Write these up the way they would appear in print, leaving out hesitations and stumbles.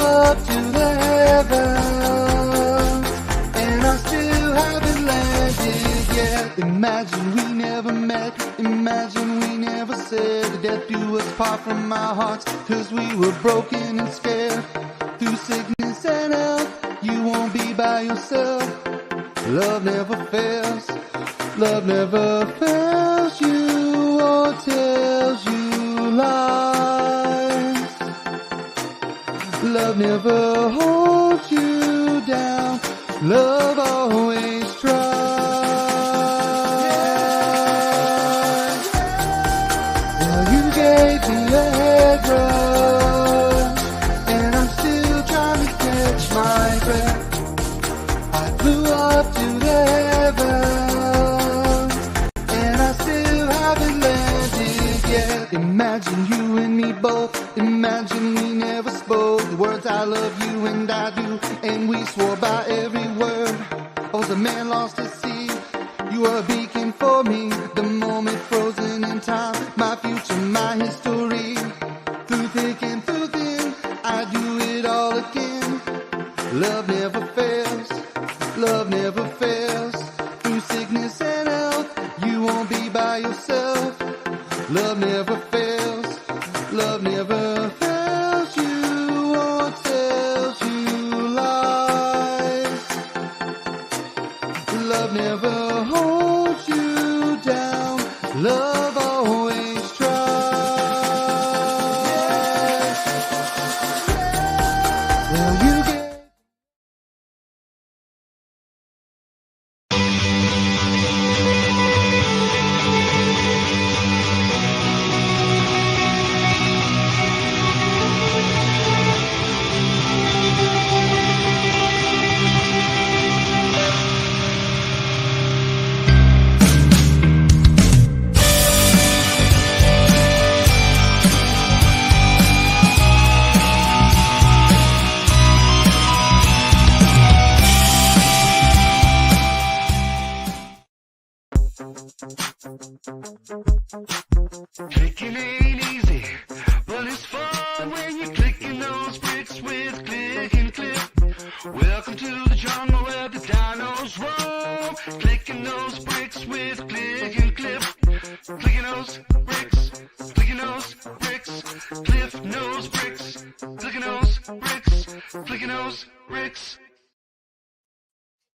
up to the heavens, and I still haven't landed yet. Imagine we never met, imagine we never said death do us part from our hearts, 'cause we were broken and scared. Through sickness and health, you won't be by yourself. Love never fails, love never fails you or tells you lies. Love never holds you down, love always tries. Well, you gave me a head rush, and I'm still trying to catch my breath. I flew up to the heavens, and I still haven't landed yet. Imagine you and me both, imagine we never spoke the words I love you and I do, and we swore by every word. I was a man lost at sea, you were a beacon for me, the moment frozen in time, my future, my history. Through thick and through thin, I do it all again. Love never fails, love never fails. Through sickness and health, you won't be by yourself. Love never fails, love never fails you or tells you lies. Love never holds you down, love always tries. Well, you get Clicking ain't easy, but it's fun when you're clicking those bricks with click and clip. Welcome to the jungle where the dinos roam. Clicking those bricks with click and clip. Clicking those bricks, clicking those bricks. Cliff nose bricks, clicking those bricks, clicking those bricks.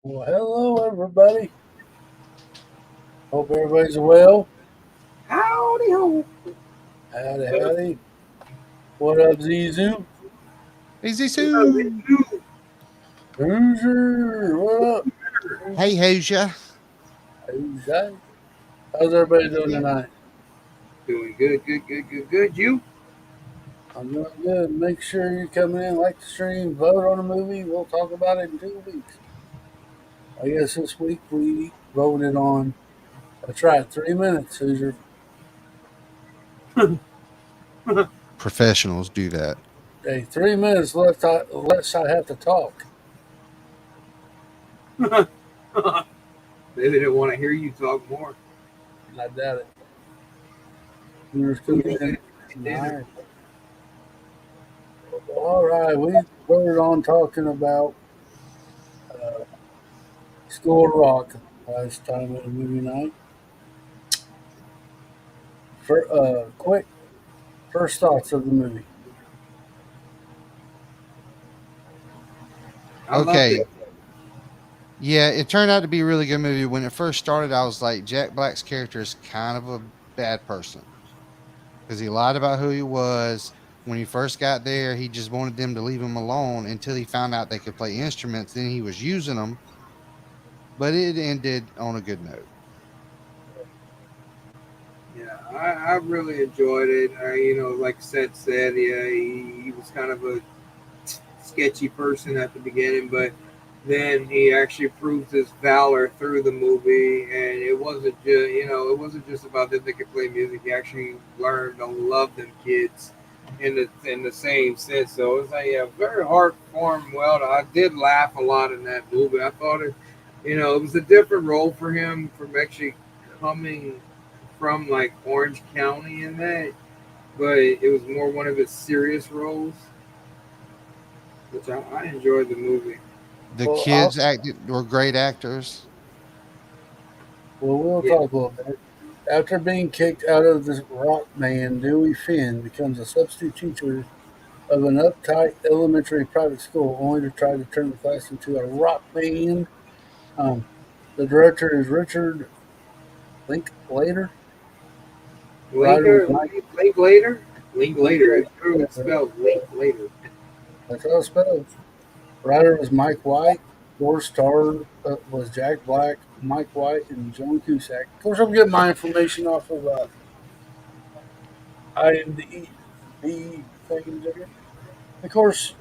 Well, hello, everybody. Hope everybody's well. Howdy ho. Howdy, howdy. What up, Zizu? Easy soon. Hoosier, what up? Hey, Hoosier. Who's that? How's everybody doing tonight? Doing good. You? I'm doing good. Make sure you come in, like the stream, vote on a movie. We'll talk about it in 2 weeks. I guess this week we voted on, that's right, 3 minutes, Hoosier. Professionals do that. Hey, 3 minutes less I have to talk. They didn't want to hear you talk more. I doubt it. Hoosier's coming in. All right, we voted on talking about School of Rock last time at a movie night. For quick first thoughts of the movie. Okay. Yeah, it turned out to be a really good movie. When it first started, I was like, Jack Black's character is kind of a bad person because he lied about who he was. When he first got there, he just wanted them to leave him alone until he found out they could play instruments. Then he was using them, but it ended on a good note. Yeah, I really enjoyed it. Like Seth said, yeah, he was kind of a sketchy person at the beginning, but then he actually proved his valor through the movie, and it wasn't just about that they could play music. He actually learned to love them kids in the same sense. So it was like, yeah, very heartwarming. Well, I did laugh a lot in that movie. I thought it was a different role for him from actually coming from like Orange County in that, but it was more one of his serious roles. which I enjoyed the movie. The Well, kids acted were great actors. we'll Yeah, talk a little bit. After being kicked out of the rock band, Dewey Finn becomes a substitute teacher of an uptight elementary private school, only to try to turn the class into a rock band. Um, the director is Richard Linklater. Writer was Linker, Mike. Linklater, Linklater. Linklater. It's true. It's spelled Linklater. That's how it's spelled. Writer was Mike White. Four star was Jack Black, Mike White, and Joan Cusack. Of course, I'm getting my information off of IMDb things there. Of course,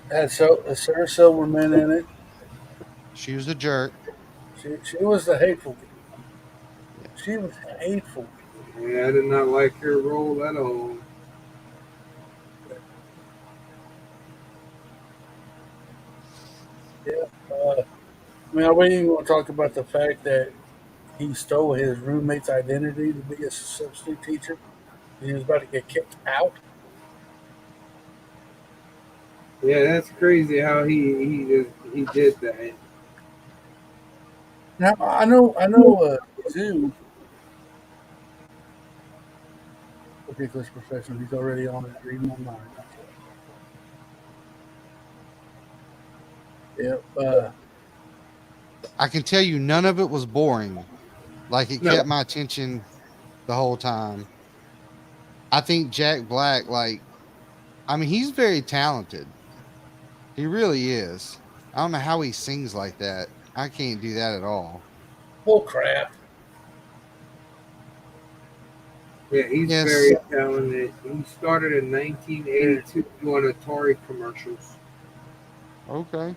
had Sarah Silverman in it. She was a jerk. She was the hateful. Yeah. She was hateful. Yeah, I did not like her role at all. Yeah. I mean, are we even going to talk about the fact that he stole his roommate's identity to be a substitute teacher? And he was about to get kicked out. Yeah, that's crazy how he did that. Now I know. Zoo, ridiculous professional. He's already on it, reading my mind. Yep. I can tell you none of it was boring. Like it No, kept my attention the whole time. I think Jack Black, like, I mean, he's very talented. He really is. I don't know how he sings like that. I can't do that at all. Bull crap. yeah, he's Yes. very talented. He started in 1982 doing Atari commercials. Okay.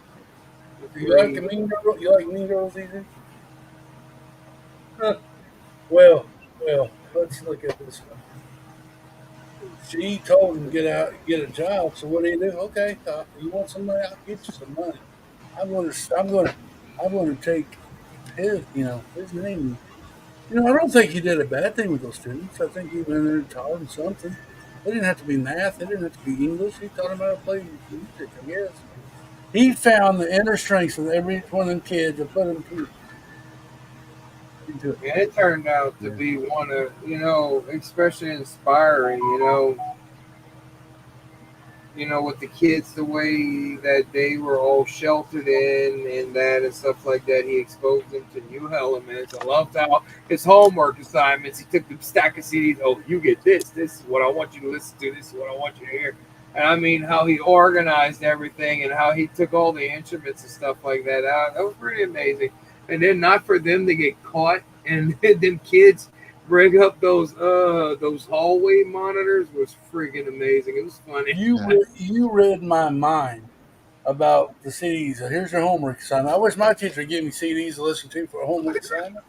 You like the Mean Girls? You like Mean Girls, either? Huh. Well. Let's look at this one. She told him to get out, get a job. So what do? Okay, you want some money? I'll get you some money. I'm going to take his name. I don't think he did a bad thing with those students. I think he went there and taught them something. It didn't have to be math. It didn't have to be English. He taught them how to play music, I guess. He found the inner strengths of every one of them kids and put them into it. And it turned out to be one of, especially inspiring, with the kids, the way that they were all sheltered in and that and stuff like that. He exposed them to new elements. I loved how his homework assignments, he took the stack of CDs. Oh, you get this. This is what I want you to listen to. This is what I want you to hear. And I mean, how he organized everything and how he took all the instruments and stuff like that out. That was pretty amazing. And then not for them to get caught and them kids bring up those hallway monitors was freaking amazing. It was funny. You read my mind about the CDs. Here's your homework assignment. I wish my teacher would give me CDs to listen to for a homework assignment.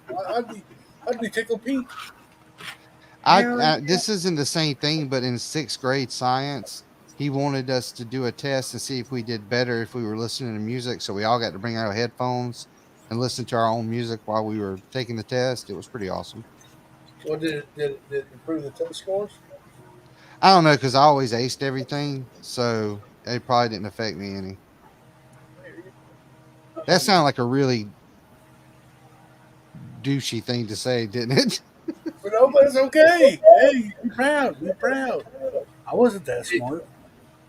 I'd be tickled pink. This isn't the same thing, but in sixth grade science, he wanted us to do a test to see if we did better if we were listening to music. So we all got to bring our headphones and listen to our own music while we were taking the test. It was pretty awesome. What did it improve the test scores? I don't know because I always aced everything, so it probably didn't affect me any. That sounded like a really douchey thing to say, didn't it? But no, but it's okay. Hey, be proud. Be proud. I wasn't that smart.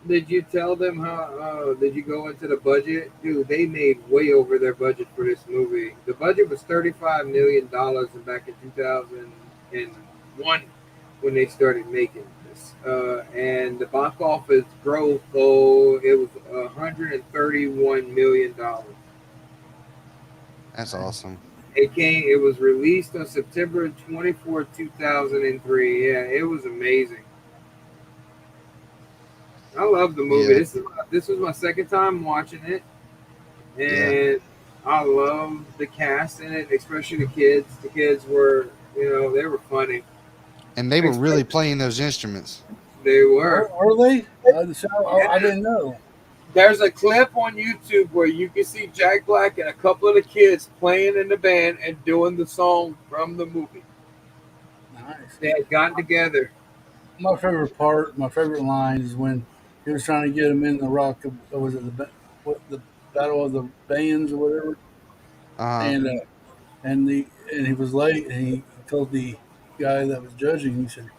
Did you tell them how? Did you go into the budget, dude? They made way over their budget for this movie. The budget was $35 million back in 2001 when they started making this, and the box office growth, though, it was $131 million. That's awesome. It was released on September 24th, 2003. Yeah, it was amazing. I love the movie. Yeah. This was my second time watching it, and I love the cast in it, especially the kids. The kids were, they were funny. And they were really playing those instruments. They were. Were they? I didn't know. There's a clip on YouTube where you can see Jack Black and a couple of the kids playing in the band and doing the song from the movie. Nice. They had gotten together. My favorite part, my favorite line is when He was trying to get him in the rock. Was it the battle of the bands or whatever? Uh, And and he was late, and he told the guy that was judging. He said,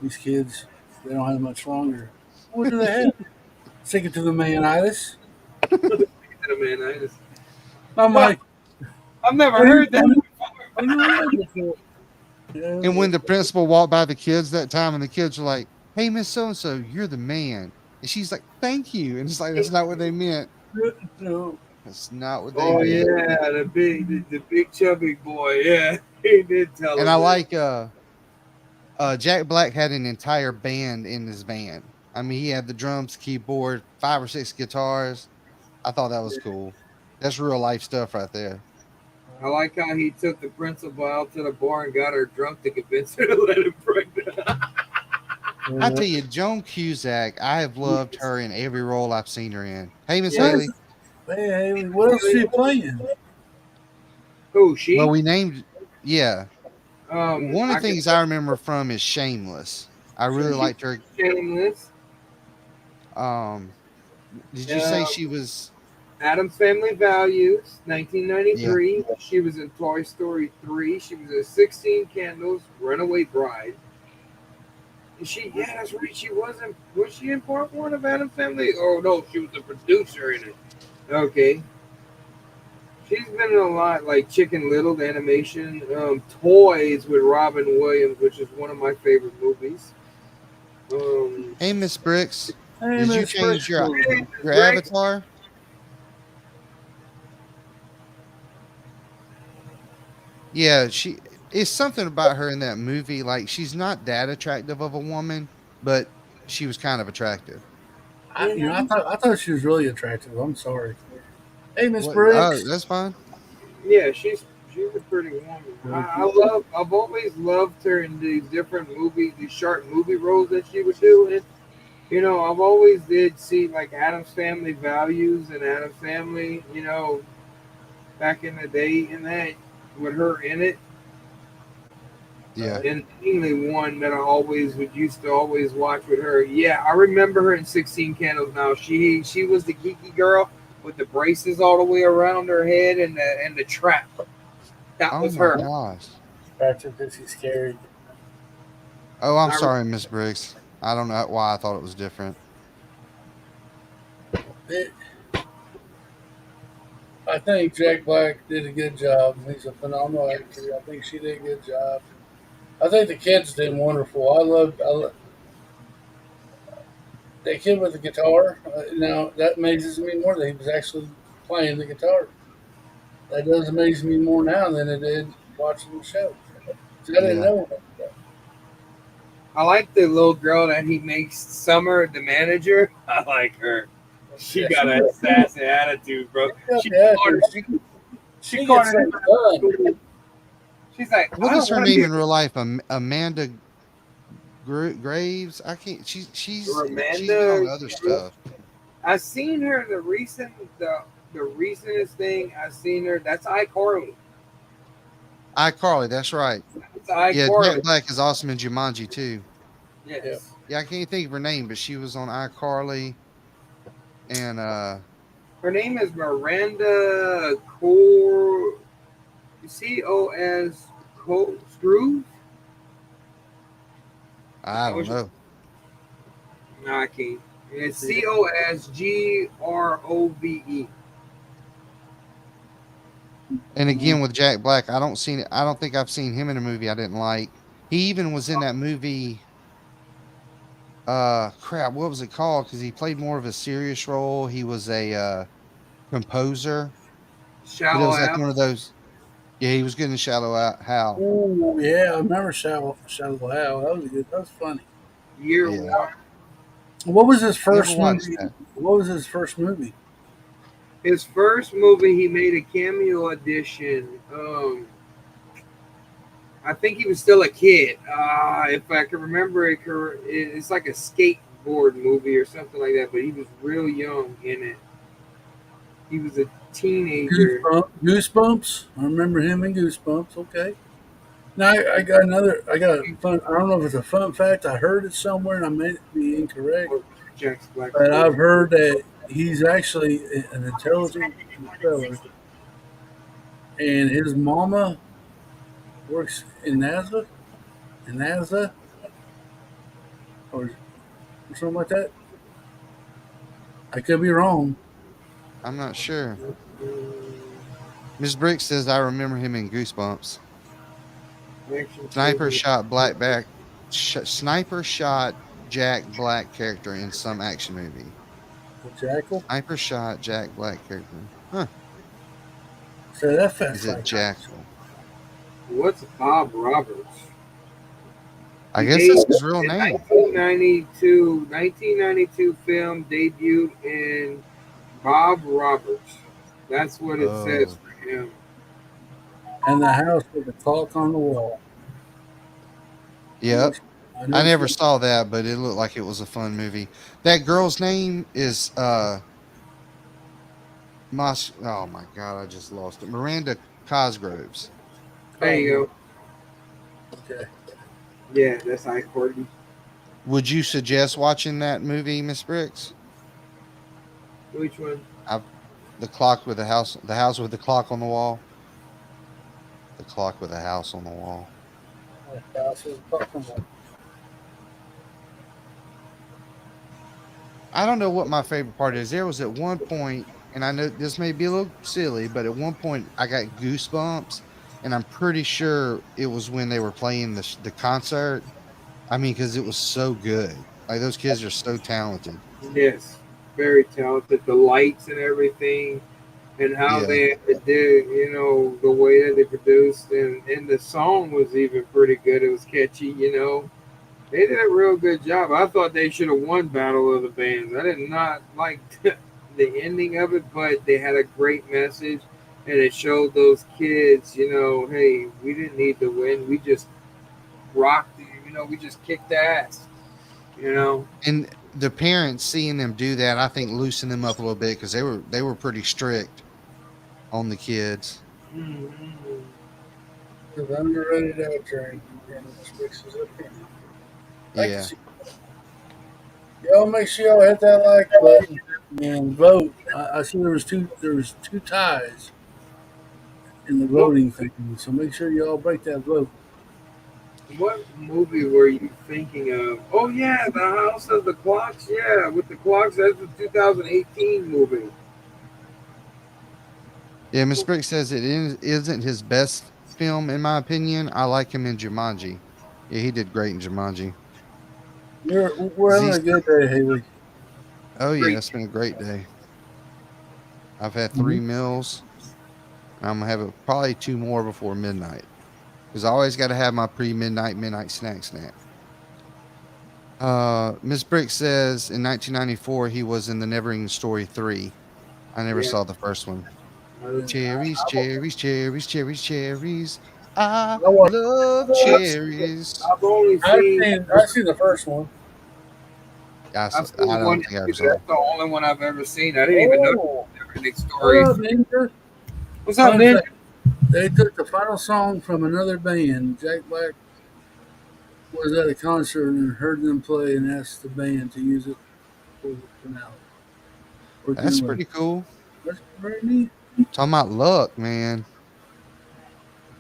"These kids, they don't have much longer. What do they have? Stick it to the manitis." Man, I just, I'm well, like, I've never "What heard that before. I never heard that before." Yeah, and when the principal walked by the kids that time, and the kids were like, "Hey, Miss So and So, you're the man," and she's like, "Thank you," and it's like that's not what they meant. no, That's not what they Oh meant. yeah, the big chubby boy. Yeah, he did tell And him I that. like Jack Black had an entire band in his van. I mean, he had the drums, keyboard, 5 or 6 guitars. I thought that was cool. That's real life stuff right there. I like how he took the principal out to the bar and got her drunk to convince her to let him pregnant. I tell you, Joan Cusack, I have loved her in every role I've seen her in. Hey, Miss Yes. Haley. hey Haley, what else are you playing? Who Well, she? we named, yeah. One of I the could things I remember from is Shameless. I really she liked her. Shameless. Um, did you say Uh, she was? Adam's Family Values, Yeah. 1993. She was in Toy Story 3. She was in 16 Candles, Runaway Bride. And she, yeah, that's right. She wasn't. Was she in part one of Adam's Family? Oh no, she was the producer in it. Okay. She's been in a lot, like Chicken Little, the animation, Toys with Robin Williams, which is one of my favorite movies. Um, Hey, Miss Bricks. Hey, Did you Miss change Brixton. your Greg, avatar? Yeah, she. It's something about her in that movie. Like she's not that attractive of a woman, but she was kind of attractive. I thought she was really attractive. I'm sorry. Hey, Miss What? Oh, Briggs. that's fine. yeah, she's a pretty woman. I've always loved her in these different movies, these short movie roles that she would do. And I've always did see like Adam's Family Values and Adam's Family. Back in the day, and that with her in it. Yeah. And mainly one that I always would used to always watch with her. Yeah, I remember her in 16 Candles. Now she was the geeky girl with the braces all the way around her head and the trap. That Oh was my her. gosh. Attractive because she's scary. Oh, I'm I, sorry, Miss Briggs. I don't know why I thought it was different. It, I think Jack Black did a good job. He's a phenomenal actor. I think she did a good job. I think the kids did wonderful. I love that kid with the guitar. Now that amazes me more that he was actually playing the guitar. That does amaze me more now than it did watching the show. 'Cause I didn't Yeah. know. I like the little girl that he makes Summer the manager. I like her. She Yeah, got a sassy attitude, bro. She yeah, cornered, she she gets cornered him. things done. She's like, What I is don't her want to name be in real life? Amanda Graves. I can't. She's been on Amanda. other stuff. I seen her the recentest thing I seen her. That's iCarly. iCarly. That's right. That's Yeah, Jack iCarly. Black is awesome in Jumanji too. Yeah. Yes. Yeah, I can't think of her name, but she was on iCarly and Her name is Miranda Cos Screw. I I don't wish know. no, I can't. It's COSGROVE. And again with Jack Black, I don't think I've seen him in a movie I didn't like. He even was in that movie crap, what was it called? Because he played more of a serious role. He was a composer, but it Shallow was like Al. one of those. Yeah, he was good in Shallow Hal. Oh yeah, I remember Shallow Hal. That was good. That was funny. Year Yeah, one. What was his never first watched movie? that. What was his first movie? His first movie, he made a cameo audition. I think he was still a kid. If I can remember it, it's like a skateboard movie or something like that. But he was real young in it. He was a teenager. Goosebumps. I remember him in Goosebumps. Okay. Now I got another. I got a fun. I don't know if it's a fun fact. I heard it somewhere, and I may be incorrect, Or Jack's Black but Story. I've heard that he's actually an intelligent feller, and his mama works in NASA, or something like that. I could be wrong. I'm not sure. Mm, Miss Brick says I remember him in Goosebumps. action Sniper figure. shot Sniper shot Jack Black character in some action movie. The jackal. Sniper shot Jack Black character. Huh? So that fat Is it fight. Jackal? What's Bob Roberts? I He guess that's his debuted real in name. 1992 film debuted in Bob Roberts. That's what it says Oh, for him. And the house with the clock on the wall. yep. I I never never seen. saw that, but it looked like it was a fun movie. That girl's name is oh my god, I just lost it. Miranda Cosgroves. There you go. Okay. Yeah, that's I Courtney. Would you suggest watching that movie, Miss Briggs? Which one? I, the house with the clock on the wall, the clock with the house on the wall. The house with the clock on the wall. I don't know what my favorite part is. There was at one point, and I know this may be a little silly, but at one point I got goosebumps, and I'm pretty sure it was when they were playing the concert. I mean, because it was so good. Like those kids are so talented. Yes, very talented. The lights and everything, and how Yeah, they did, the way that they produced, and the song was even pretty good. It was catchy, They did a real good job. I thought they should have won Battle of the Bands. I did not like the ending of it, but they had a great message, and it showed those kids, hey, we didn't need to win. We just rocked, we just kicked ass, you know. and the parents seeing them do that, I think loosened them up a little bit because they were pretty strict on the kids. Mm-hmm. The underrated actor and this mixes up here. Thank you. Yeah, Y'all make sure y'all hit that like button and vote. I see there was two ties in the What voting thing, so make sure y'all break that vote. what movie were you thinking of? Oh yeah, The House of the Clocks. Yeah, with the clocks. That's the 2018 movie. yeah. Miss Brick says isn't his best film in my opinion. I like him in Jumanji. Yeah, he did great in Jumanji. We're having Z. a good day, Haley. Oh yeah, Great. it's been a great day. I've had Mm-hmm. 3 meals. I'm gonna have probably 2 more before midnight because I always got to have my midnight snack. Miss Brick says in 1994 he was in the Neverending Story 3. I never Yeah. saw the first one. I, Cherries, I, cherries, cherries, cherries, cherries. I I, watched, love cherries. I've only seen I've seen the first one. I've seen I one don't and think I ever two. saw. That's the only one I've ever seen. I didn't even know Oh, everything what story. up, Ninja? What's up, Fun Ninja? fact: they took the final song from another band. Jack Black was at a concert and heard them play and asked the band to use it for the finale. Or That's doing pretty cool. that's very neat. Talking about luck, man.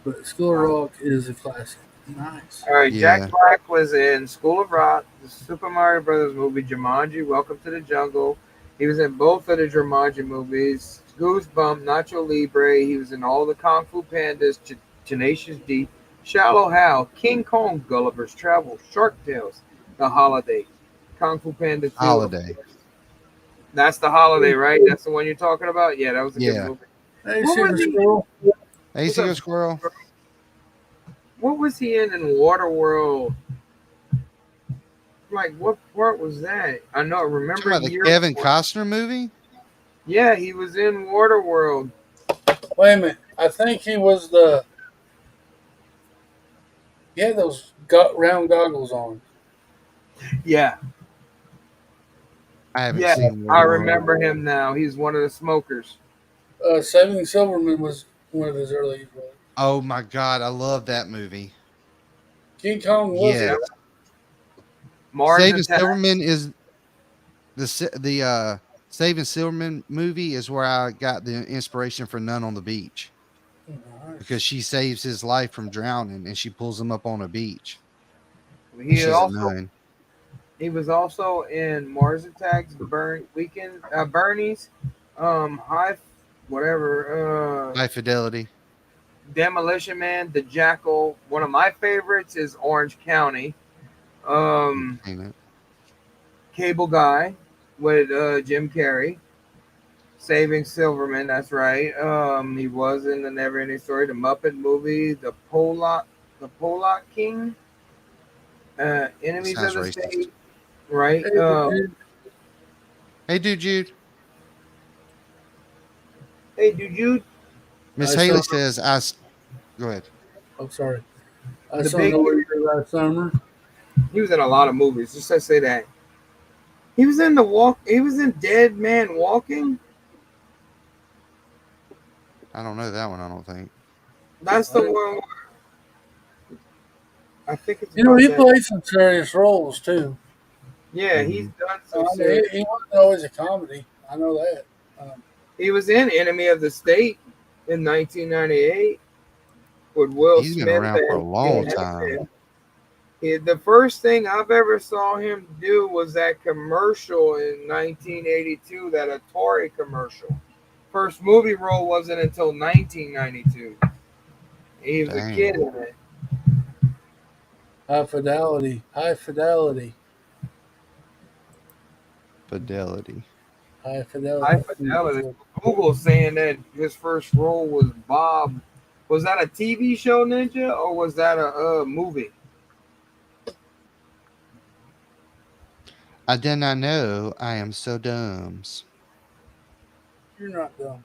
But School of Rock is a classic. Nice. All right, Jack Yeah, Black was in School of Rock, the Super Mario Brothers movie, Jumanji, Welcome to the Jungle. He was in both of the Jumanji movies, Goosebumps, Nacho Libre. He was in all the Kung Fu Pandas, Tenacious D, Shallow Hal, King Kong, Gulliver's Travel, Shark Tales, The Holiday, Kung Fu Panda 2. Of holiday. course. That's The Holiday, right? That's the one you're talking about? Yeah, that was a good Yeah. movie. Hey, What was Silver he? Squirrel. Hey, What's see up? go squirrel. What was he in Waterworld? Like, what part was that? I know. Talking Remember about the year Kevin four. Costner movie? Yeah, he was in Waterworld. Wait a minute. I think he was the. He had those round goggles on. Yeah, I haven't yeah, seen I Waterworld. remember him now. He's one of the smokers. Saving Silverman was one of his early roles. Oh my god, I love that movie. King Kong was Yes. it? Mars Saving Attack. Silverman is the Saving Silverman movie is where I got the inspiration for None on the Beach, because she saves his life from drowning and she pulls him up on a beach. And He she's a also nun. he was also in Mars Attacks, Bernie's, High, whatever, High Fidelity. Demolition Man, The Jackal. One of my favorites is Orange County. Um, Seen it. Cable Guy with Jim Carrey. Saving Silverman, that's right. He was in the Never Ending Story, the Muppet movie, the Pollock King, That Enemies of sounds the racist. State, right? Hey, dude, Hey, dude, Jude. Hey, dude, you Miss I saw. Haley says, go ahead. I'm sorry. I the saw big. No Way last summer. He was in a lot of movies. Just to say that he was in He was in Dead Man Walking. I don't know that one, I don't think. That's the one. Where, I think it's You know, about he that. played some serious roles too. Yeah, he's done I some mean, serious. he wasn't always a comedy. I know that. He was in Enemy of the State in 1998 with Will He's been Smith around for a and long Kate time. Hudson. The first thing I've ever saw him do was that commercial in 1982, that Atari commercial. First movie role wasn't until 1992. He was a kid Dang. in it. High Fidelity. High Fidelity. Fidelity. High Fidelity. High Fidelity. Google saying that his first role was Bob. Was that a TV show, Ninja, or was that a movie? I did not know. I am so dumb. You're not dumb.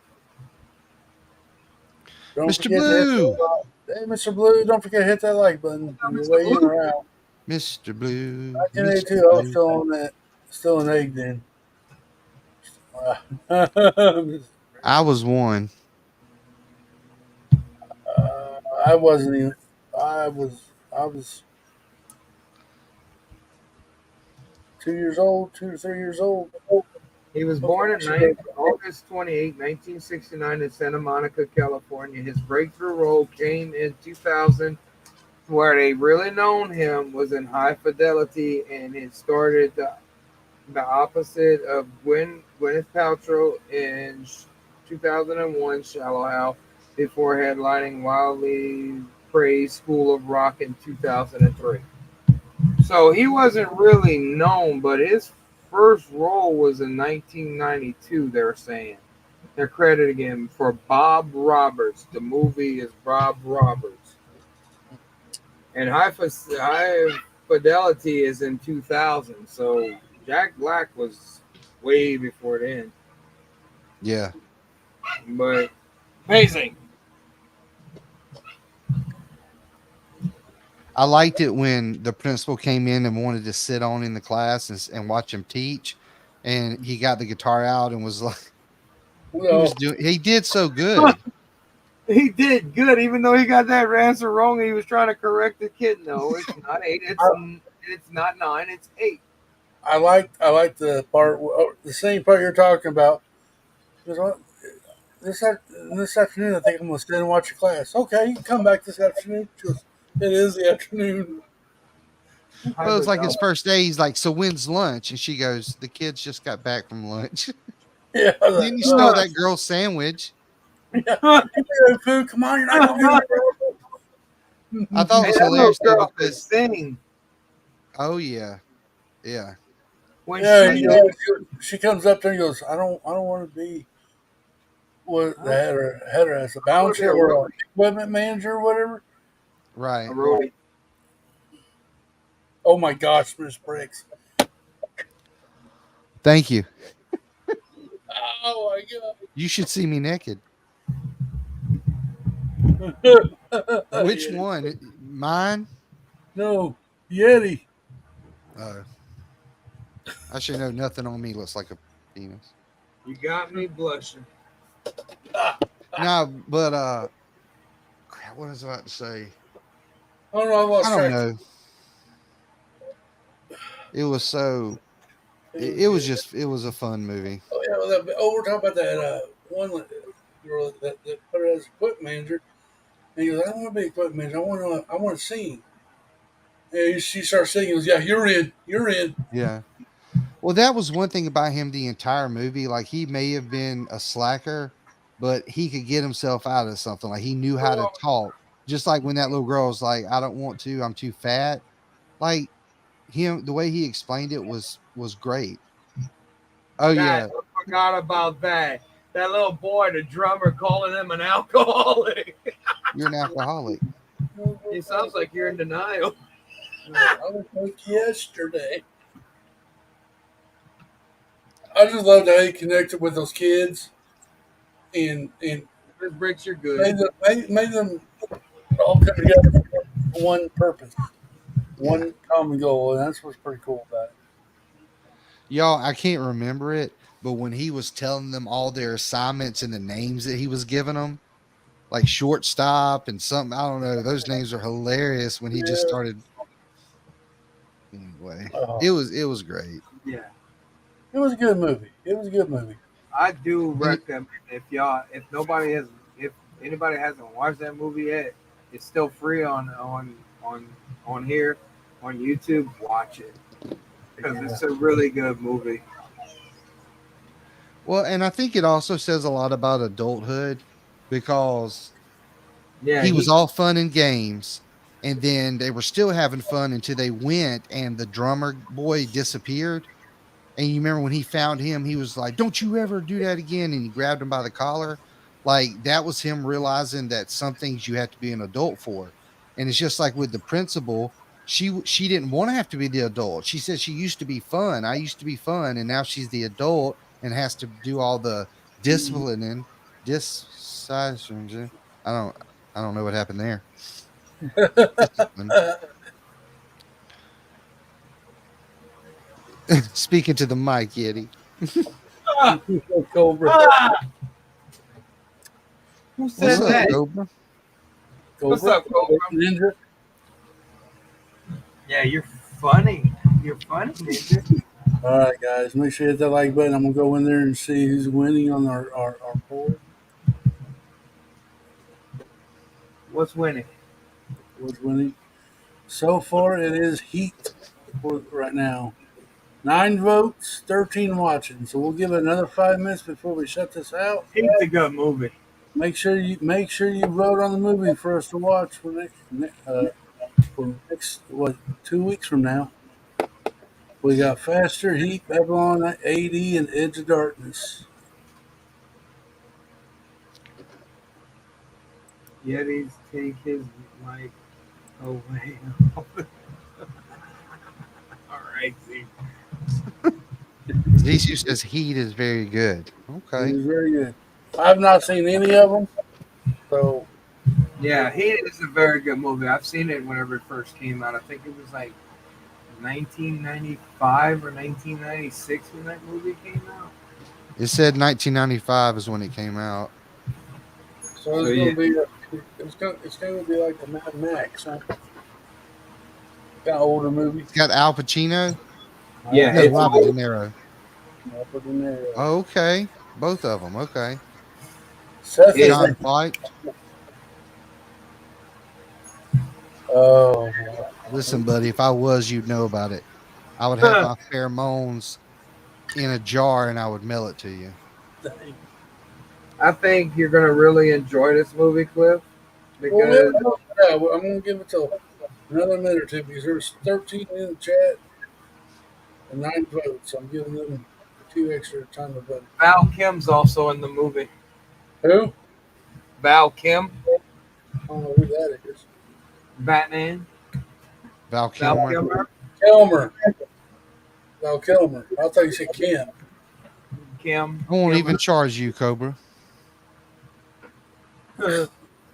Don't Mr. forget to hit Blue. that. Hey, Mr. Blue, don't forget to hit that like button on your Mr. way in Blue? or out. Mr. Blue. Mr. 1982, I was Blue. still on that, still an egg then. I was one. I wasn't even. I was 2 years old, 2 or 3 years old. He was born in August 28, 1969 in Santa Monica, California. His breakthrough role came in 2000, where they really known him was in High Fidelity, and it started the opposite of Gwyneth Paltrow in 2001, Shallow Hal, before headlining wildly praised School of Rock in 2003. So he wasn't really known, but his first role was in 1992, they're saying. They're crediting him for Bob Roberts. The movie is Bob Roberts. And High Fidelity is in 2000. So Jack Black was way before then. Yeah. But amazing. I liked it when the principal came in and wanted to sit on in the class and watch him teach. And he got the guitar out and was like, Well, he did so good. He did good, even though he got that answer wrong. And he was trying to correct the kid. No, it's not 8. It's not 9. It's 8. I like the part, the same part you're talking about. Because this afternoon, I think I'm gonna stay and watch your class. Okay, you can come back this afternoon. She goes, it is the afternoon. Well, it's like his first day. He's like, so when's lunch? And she goes, the kids just got back from lunch. Yeah, I was Then like, you stole that girl's sandwich. yeah. Give me that food. Come on, you're not gonna get it. I thought it Hey, was that little hilarious though, girl could because, sing. oh yeah, yeah. When Yeah, she you know, she comes up there and goes, I don't want to be what the header as a bouncer or a equipment manager or whatever. Right. Oh my gosh, Miss Briggs. Thank you. Oh my You should see me naked. god. Which Yeti. one? Mine? No, Yeti. I should know nothing on me looks like a penis. You got me blushing. No, but crap, what was I about to say? I don't know. I lost I don't track. know. It was so. It was Good. just. It was a fun movie. Oh yeah. We're talking about that one girl that put her as equipment manager. And he goes, I don't want to be equipment manager. I want to sing. And she starts singing. He goes, yeah, you're in. You're in. Yeah. Well, that was one thing about him the entire movie. Like he may have been a slacker, but he could get himself out of something. Like he knew how to talk. Just like when that little girl was like, "I don't want to. I'm too fat." Like him, the way he explained it was great. Oh That yeah, I forgot about that. That little boy, the drummer, calling him an alcoholic. you're an alcoholic. It sounds like you're in denial. I was like yesterday. I just loved how he connected with those kids and This bricks, you're good. made them all come together for one purpose, Yeah, one common goal, and that's what's pretty cool about it. y'all. I can't remember it, but when he was telling them all their assignments and the names that he was giving them, like shortstop and something. I don't know. Those names are hilarious when he just Yeah. started. Anyway, Oh, it was great. Yeah. it was a good movie. It was a good movie. I do And recommend if anybody hasn't watched that movie yet, it's still free on here on YouTube. Watch it because Yeah. it's a really good movie. well, and I think it also says a lot about adulthood because Yeah, he was all fun and games, and then they were still having fun until they went and the drummer boy disappeared. And you remember when he found him, he was like, "Don't you ever do that again!" And he grabbed him by the collar. Like that was him realizing that some things you have to be an adult for. And it's just like with the principal, she didn't want to have to be the adult. She said she used to be fun. I used to be fun, and now she's the adult and has to do all the disciplining. Disciplining. I don't I don't know what happened there. Discipline. Speaking to the mic, Yeti. Cobra. who What's said up, that? Cobra? What's Cobra. up, Cobra? Ninja. Yeah, you're funny. You're funny, Ninja. All right, guys, make sure you hit that like button. I'm gonna go in there and see who's winning on our board. What's winning? Who's winning? So far, it is Heat for right now. 9 votes, 13 watching. So we'll give it another 5 minutes before we shut this out. He's a good movie. Make sure you vote on the movie for us to watch for next 2 weeks from now. We got Faster, Heat, Babylon, AD, and Edge of Darkness. Yetis take his mic away. All right, see. Zisu says Heat is very good. It Okay. was very good. I've not seen any of them, so Yeah, he is a very good movie. I've seen it whenever it first came out. I think it was like 1995 or 1996 when that movie came out. It said 1995 is when it came out. so it's yeah. gonna be it's gonna be like the Mad Max, huh? Kind of older movie. It's got Al Pacino. Yeah, No, it's Robert De old. Niro. I'll put it in there. Oh, okay. Both of them. Okay. Seth is John like, White. oh, Listen, buddy, if I was, you'd know about it. I would have my pheromones in a jar and I would mail it to you. dang. I think you're gonna really enjoy this movie, Cliff, Well, because I'm gonna give it till another minute or two because there's 13 in the chat and 9 votes. I'm giving them 2 extra time to vote. Val Kim's also in the movie. Who? Val Kim, I don't know who that is. Batman. Val Val Kilmer. Kilmer. Kilmer. Val Kilmer. I thought you said Kim. Kim. I won't Kilmer. even charge you, Cobra. I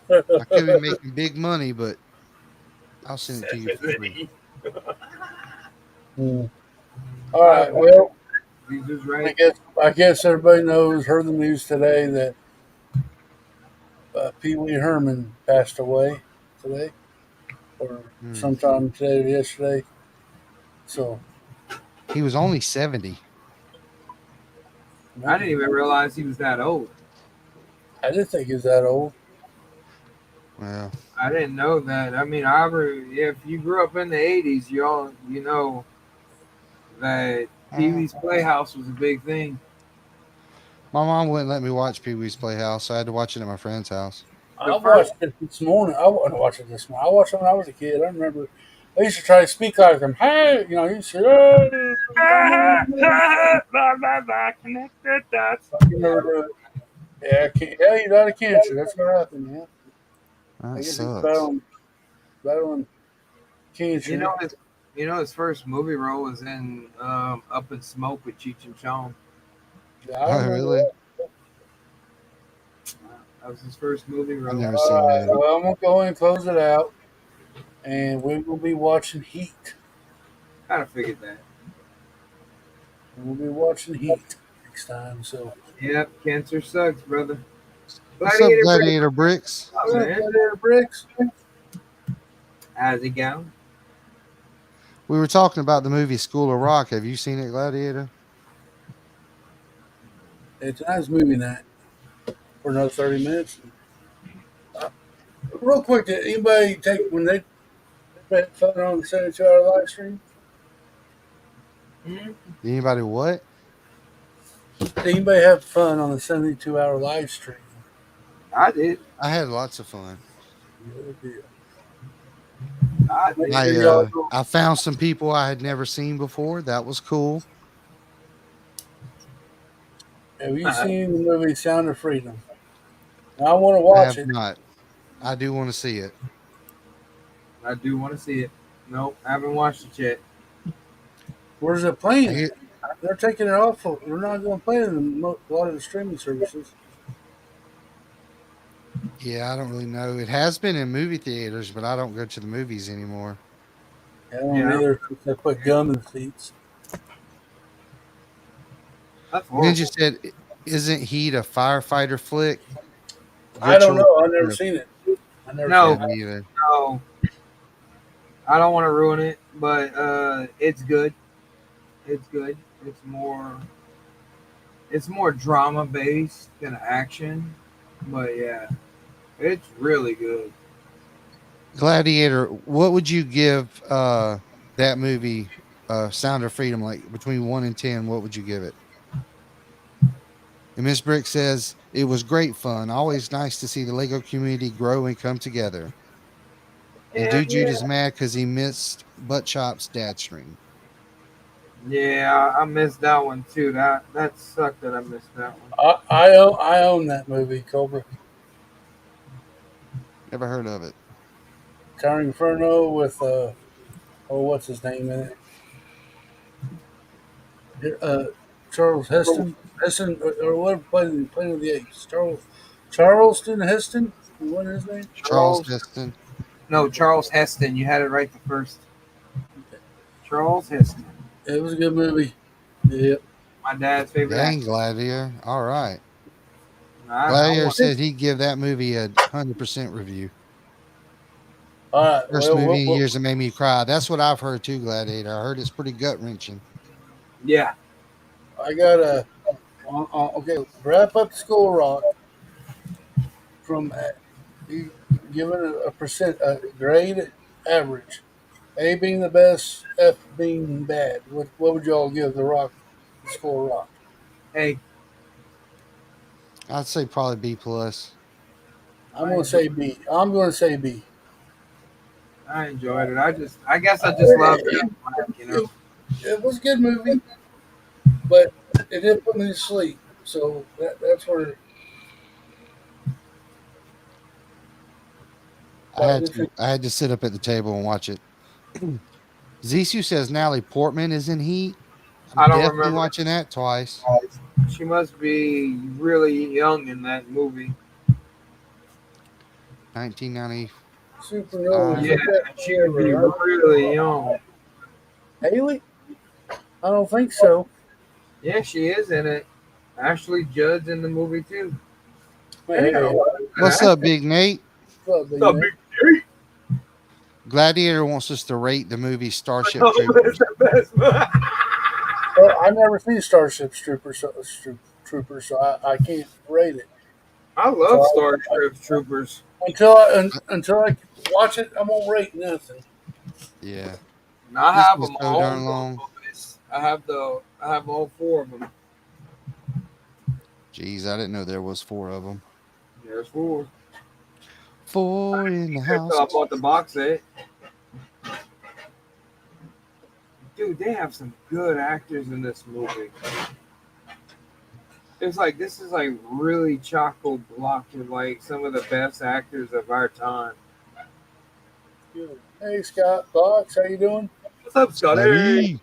could be making big money, but I'll send it to you for free. All right. Well, He's just I right. guess everybody heard the news today that Pee Wee Herman passed away today. or Hmm. sometime today or yesterday. So He was only 70. I didn't even realize he was that old. I didn't think he was that old. Well, I didn't know that. I mean, if you grew up in the '80s, you know that Pee Wee's Playhouse was a big thing. my mom wouldn't let me watch Pee Wee's Playhouse, so I had to watch it at my friend's house. The I first watched it this morning. I wasn't watching it this morning. I watched it when I was a kid. I remember I used to try to speak like him. Hey, you know, he said, "Hey, come on." connected dots. I can never do it. Yeah, I can't. Yeah, he died of cancer. That's what happened. Yeah, I That guess he's sucks. battling You cancer. know his, his first movie role was in Up in Smoke with Cheech and Chong. Yeah, I Oh, remember really? that. That was his first movie I've role. never All seen right, that. well, I'm gonna go and close it out, and we will be watching Heat. Kind of figured that. We'll be watching Heat next time. So, Yep, cancer sucks, brother. What's up, Gladiator Bricks. Gladiator Bricks? What's all up, right, man? Gladiator Bricks. How's it going? We were talking about the movie School of Rock. Have you seen it, Gladiator? Hey, tonight's movie night for another 30 minutes. Real quick, did anybody take when they had fun on the 72-hour live stream? Hmm? Did anybody what? Did anybody have fun on the 72-hour live stream? I did. I had lots of fun. Good deal. I Make did. sure y'all go. I found some people I had never seen before. That was cool. Have you I, seen the movie Sound of Freedom? I want to I watch have it. not. I do want to see it. I do want to see it. Nope, I haven't watched it yet. Where's it I playing? hear, They're taking it off. They're not going to play it in a lot of the streaming services. yeah, I don't really know. It has been in movie theaters, but I don't go to the movies anymore. I don't Yeah, either. Since they put gum in the seats. that's Ninja horrible. said, "Isn't Heat a firefighter flick?" I don't Virtual. know. I've never seen it. I never Yeah, seen No, it. me either. no, I don't want to ruin it, but it's good. It's good. It's more drama based than action, but yeah, it's really good. Gladiator. What would you give that movie, Sound of Freedom, like between 1 and 10? What would you give it? And Miss Brick says it was great fun. Always nice to see the Lego community grow and come together. And Yeah, Dude Jude is mad because he missed Butt Chop's dad stream. yeah, I missed that one too. That sucked that I missed that one. I own that movie, Cobra. Never heard of it. Tower Inferno with what's his name in it? Charles Heston, or what playing Planet of the Apes? Charleston Heston. What is his name? Charles Charles, Heston. no, Charles Heston. You had it right the first. Charles Heston, It was a good movie. Yep. my dad's favorite Dang, actor. Gladiator. All right. I Gladiator want. said he'd give that movie a 100% review. All right. First Well, movie in years that made me cry. That's what I've heard too, Gladiator. I heard it's pretty gut wrenching. Yeah, I got a okay. Wrap up School Rock from you given a percent a grade average. A being the best, F being bad. What would y'all give the Rock, School Rock? hey, I'd say probably B plus. I'm I going to say enjoyed, B. I'm going to say B. I enjoyed it. I guess I just love Jack Black. It, it was a good movie, but it did put me to sleep. So that's where. I But I had just to. think, I had to sit up at the table and watch it. Zissou says Natalie Portman is in Heat. I'm I don't definitely remember. watching that twice. She must be really young in that movie. 1995. Supernova. Yeah, Took that she could be forever, really young. huh? Haley? I don't think so. Yeah, she is in it. Ashley Judd's in the movie too. Hey, Hey, hey, What's up, Big Nate? what's up, Big the Nate? big Gladiator wants us to rate the movie Starship Oh, Troopers. it's the best movie. Well, I never seen Starship Troopers, so I can't rate it. I love So Starship Troopers. until I watch it, I won't rate nothing. Yeah, And I this have was them so all. darn long. Boys. I have all four of them. Jeez, I didn't know there was 4 of them. There's four. 4 in the house. I bought the box set. Dude, they have some good actors in this movie. It's like this is like really choco block with like some of the best actors of our time. Good. Hey, Scott Fox, how you doing? What's up, Scotty? Scotty.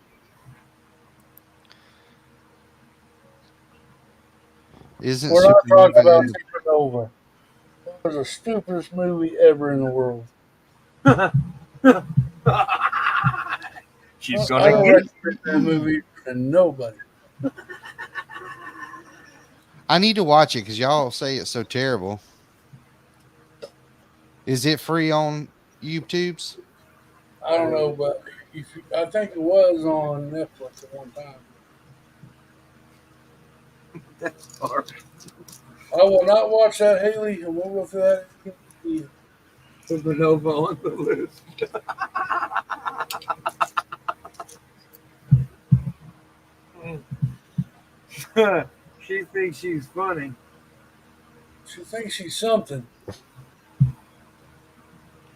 Isn't We're not talking Supernova about in the Supernova. It was the stupidest movie ever in the world. She's I gonna don't get it. recommend that movie to nobody. I need to watch it because y'all say it's so terrible. Is it free on YouTube's? I don't know, but I think it was on Netflix at one time. That's hard. I will not watch that, Haley, and we'll go through that. either. Supernova on the list. She thinks she's funny. She thinks she's something.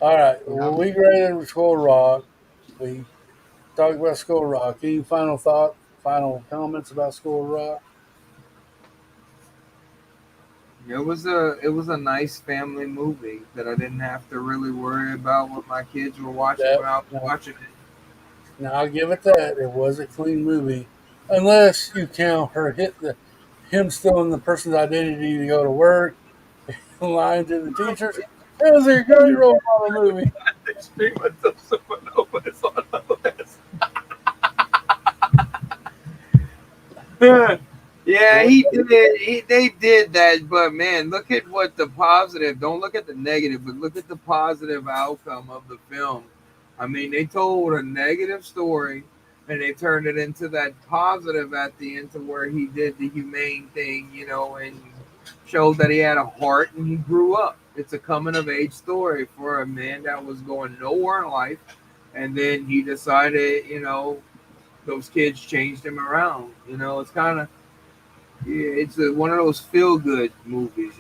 All right, well, we graded Skull Rock. We talked about Skull Rock. Any final comments about Skull Rock? It was a nice family movie that I didn't have to really worry about what my kids were watching Yep. when I was watching it. Now I'll give it that. It was a clean movie, unless you count him stealing the person's identity to go to work, lying to the teachers. It was a great role model movie. The stream until Supernova is on the list. Yeah, he did. They did that, but man, look at what the positive. Don't look at the negative, but look at the positive outcome of the film. I mean, they told a negative story, and they turned it into that positive at the end, to where he did the humane thing, and showed that he had a heart and he grew up. It's a coming of age story for a man that was going nowhere in life, and then he decided, those kids changed him around. It's kind of. Yeah, it's one of those feel-good movies,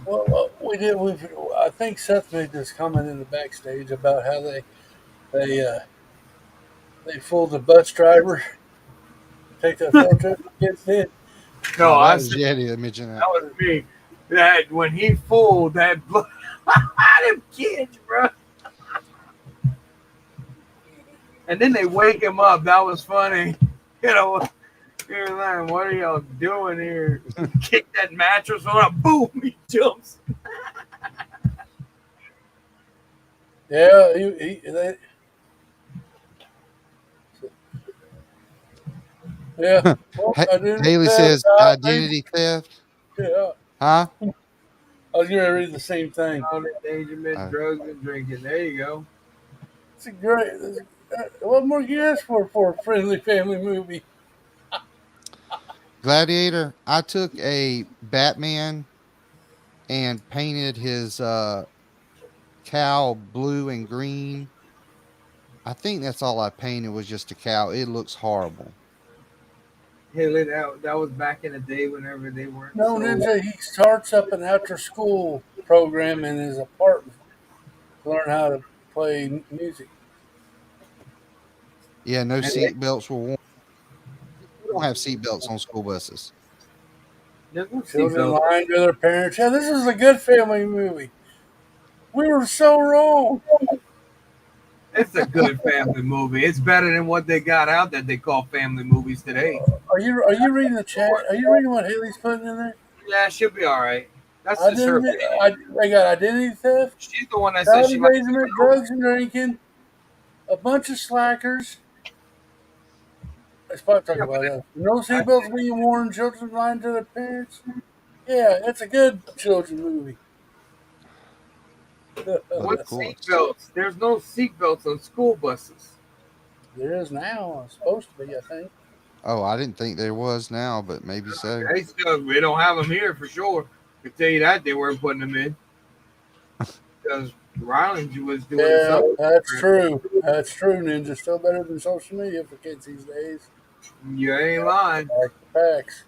Well, we did. I think Seth made this comment in the backstage about how they fooled the bus driver. Take that field trip. The kids did. No, Oh, I that was said Jetty that mentioned that. that was me. That when he fooled that them kids, bro. And then they wake him up. That was funny. You're like, what are y'all doing here? Kick that mattress on a boom, he jumps. Yeah, yeah. Well, I didn't Haley have says time. identity theft. Yeah, Huh? I was going to read the same thing. Endangerment, drugs, and drinking. There you go. It's a great. What more you ask for a friendly family movie? Gladiator. I took a Batman and painted his cow blue and green. I think that's all I painted was just a cow. It looks horrible. Hey, that was back in the day whenever they weren't No, so. Ninja. He starts up an after-school program in his apartment to learn how to play music. Yeah, no And seat belts were worn. We don't have seat belts on school buses. there's no Children seatbelt. lying to their parents. Yeah, this is a good family movie. We were so wrong. It's a good family movie. It's better than what they got out that they call family movies today. Are you reading the chat? Are you reading what Haley's putting in there? Yeah, she'll be all right. That's just her. They got identity theft, She's the one that says child she likes. endangerment, drugs and drinking, a bunch of slackers. Let's probably talk about that. No seatbelts being worn, children lying to their parents. Yeah, it's a good children movie. But of What course. seatbelts? There's no seatbelts on school buses. There is now. It's supposed to be, I think. Oh, I didn't think there was now, but maybe so. They don't have them here for sure. I can tell you that they weren't putting them in because Ryland was doing Yeah, something. that's true. That's true, Ninja. Still better than social media for kids these days. You ain't lying. Like the facts.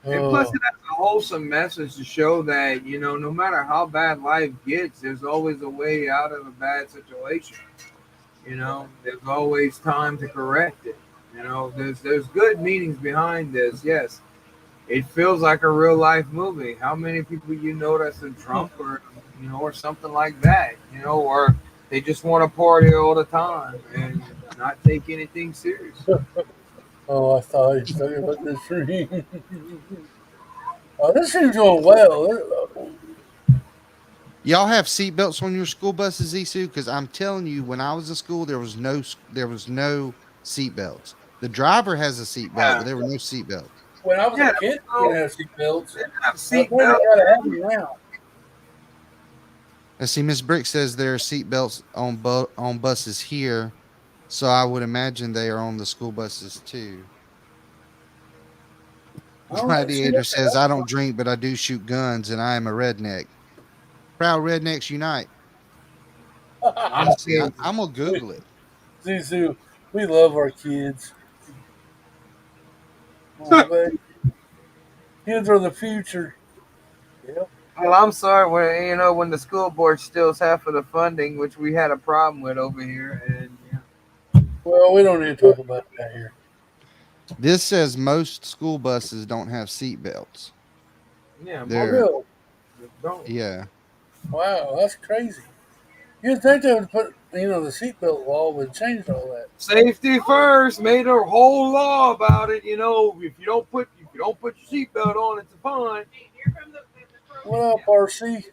And plus, Oh, it has a wholesome message to show that, no matter how bad life gets, there's always a way out of a bad situation. There's always time to correct it. There's good meanings behind this. Yes, it feels like a real life movie. How many people that's in Trump or something like that, or they just want to party all the time and not take anything serious. oh, I thought he was talking about the stream. Oh, this seems going well. Y'all have seatbelts on your school buses, Isu? Because I'm telling you, when I was in school, there was no seatbelts. The driver has a seatbelt, but Yeah, there were no seatbelts. When I was a yeah. kid, we So didn't have seatbelts. they have I think they seatbelts. gotta have them now. I see Miss Brick says there are seatbelts on buses here, so I would imagine they are on the school buses too. I don't know. See, Gladiator says I don't drink, but I do shoot guns, and I am a redneck. Proud rednecks unite. I'm See, serious. I'm gonna Google it. Zuzu, we love our kids. Oh, baby. Kids are the future. Yep. Well, I'm sorry when the school board steals half of the funding, which we had a problem with over here, and Well, we don't need to talk about that here. This says most school buses don't have seatbelts. Oh, They're really? don't. yeah. Wow, that's crazy. You'd think they would put, the seatbelt law would change all that. Safety first. Made a whole law about it. If you don't put your seatbelt on, it's a fine. What up, RC?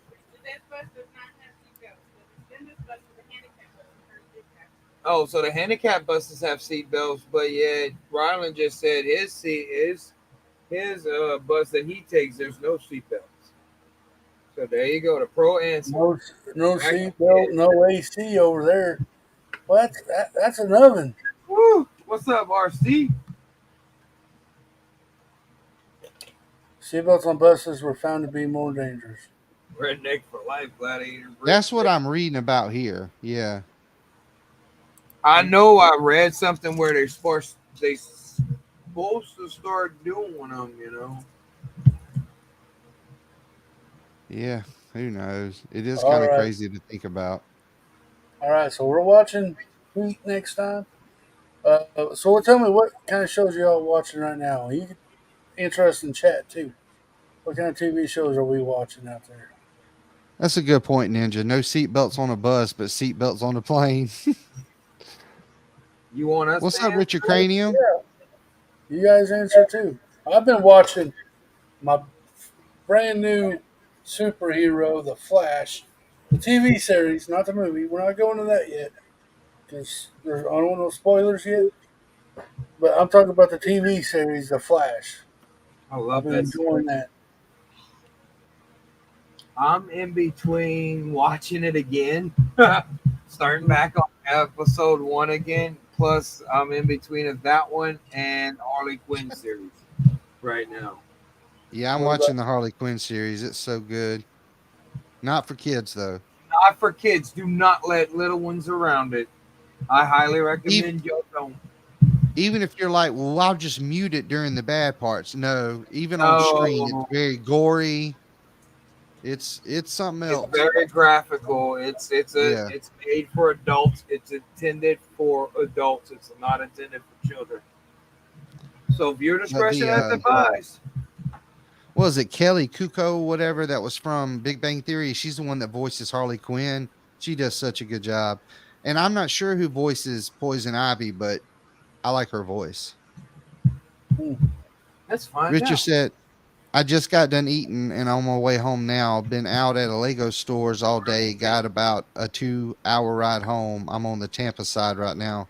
Oh, so the handicap buses have seatbelts, but yeah, Ryland just said his bus that he takes, there's no seatbelts. So there you go, the pro answer. No, no seatbelt, no AC over there. Well, that's an oven. Woo! What's up, RC? Seatbelts on buses were found to be more dangerous. Redneck for life, gladiator. That's what I'm reading about here. Yeah. I know I read something where they supposed to start doing them. Yeah. Who knows? It is All kind of right, crazy to think about. all right. So we're watching Heat next time. So tell me what kind of shows y'all watching right now. You can interest in chat too. What kind of TV shows are we watching out there? That's a good point, Ninja. No seatbelts on a bus, but seatbelts on a plane. You want us What's to up, answer? Richard Cranium? Yeah, you guys answer too. I've been watching my brand new superhero, The Flash, the TV series, not the movie. We're not going to that yet because I don't want no spoilers yet. But I'm talking about the TV series, The Flash. I I've love been that. enjoying that. I'm in between watching it again, starting back on episode 1 again. Plus, I'm in between of that one and Harley Quinn series right now. Yeah, I'm What watching about the Harley Quinn series. It's so good. Not for kids though. Not for kids. Do not let little ones around it. I highly Even recommend you don't. even if you're like, well, I'll just mute it during the bad parts. No, even on screen, it's No, very gory. It's something it's else. very graphical. Yeah. It's made for adults. It's intended for adults. It's not intended for children. So viewer But discretion the is advised. what was it, Kelly Kuko, whatever that was from Big Bang Theory? She's the one that voices Harley Quinn. She does such a good job. And I'm not sure who voices Poison Ivy, but I like her voice. Let's find Richard out. said, I just got done eating and I'm on my way home now. Been out at a Lego stores all day. Got about a 2-hour ride home. I'm on the Tampa side right now.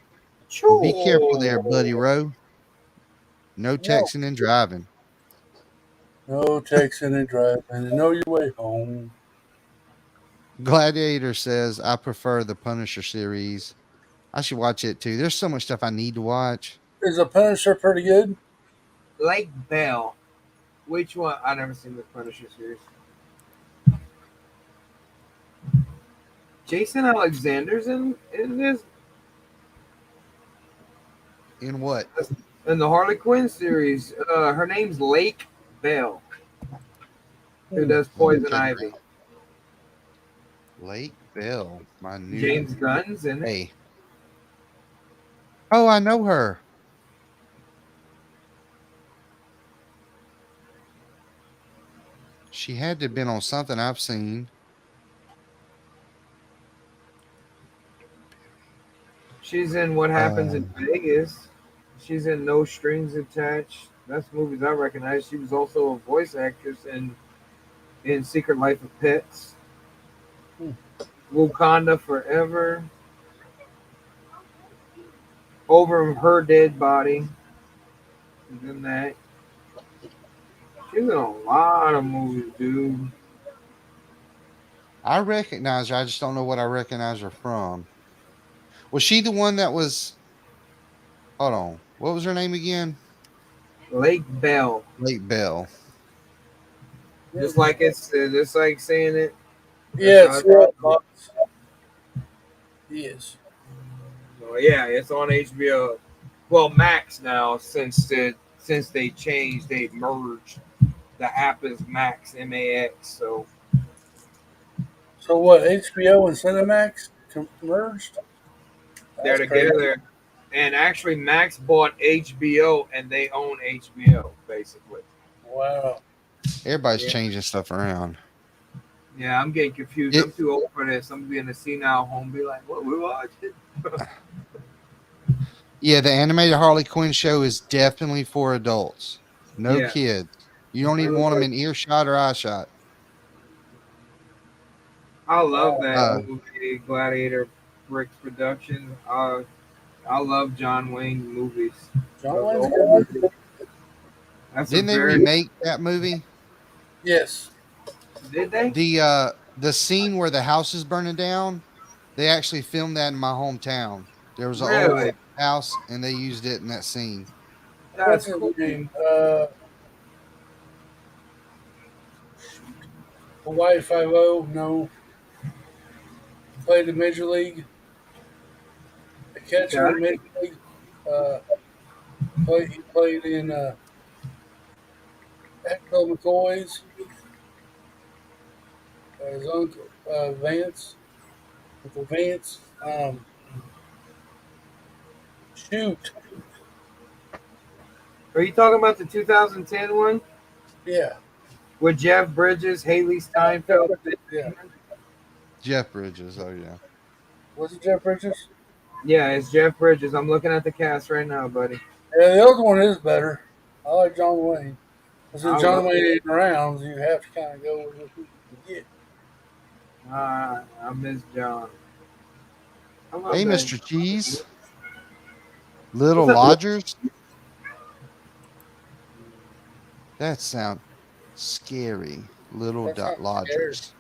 Well, be careful there, buddy Sure. Rowe. No no, texting and driving. no texting and driving and know your way home. Gladiator says I prefer the Punisher series. I should watch it too. There's so much stuff I need to watch. Is the Punisher pretty good? Lake Bell. Which one? I never seen the Punisher series. Jason Alexander's in this In what? in the Harley Quinn series. Her name's Lake Bell, who does Let me Poison check her Ivy. out. Lake Bell, my new. James Gunn's in it. Hey. Oh, I know her. She had to have been on something I've seen. She's in What Happens in Vegas. She's in No Strings Attached. That's movies I recognize. She was also a voice actress in Secret Life of Pets. Wakanda Forever. Over Her Dead Body. She's in that. She's in a lot of movies, dude. I recognize her. I just don't know what I recognize her from. Was she the one that was? Hold on. What was her name again? Lake Bell. Lake Bell. Just like it's just like saying it. Yes, That's how I thought. Yes. So, yeah, it's on HBO. Well, Max now since they changed, they merged. The app is Max MAX. So So what? HBO and Cinemax merged? they're That's crazy. together. And actually, Max bought HBO, and they own HBO basically. Wow. Everybody's Yeah. changing stuff around. Yeah, I'm getting confused. I'm too old for this. I'm being a senile home. Be like, what we watching? Yeah, the animated Harley Quinn show is definitely for adults. No Yeah. kids. You don't even want them in earshot or eyeshot. I love that Uh, movie, Gladiator Bricks Productions. I love John Wayne movies. John Wayne's good. That's Didn't a they very remake that movie? Yes. did they? The scene where the house is burning down, they actually filmed that in my hometown. There was an Really? old house and they used it in that scene. What's That's his cool. name? Hawaii 5-0. No. Played in Major League. The catcher in Major League. He played in Echo McCoy's. His uncle Vance. Uncle Vance. Shoot. Are you talking about the 2010 one Yeah. with Jeff Bridges, Haley Steinfeld? Yeah. Jeff Bridges. Oh yeah. Was it Jeff Bridges? Yeah, it's Jeff Bridges. I'm looking at the cast right now, buddy. Yeah, the other one is better. I like John Wayne. But since I John love Wayne ain't around, you have to kind of go with who you can get. I miss John. I love Hey, that. Mr. Cheese. Little What's up? Lodgers. That sound scary. Little That's not Lodgers.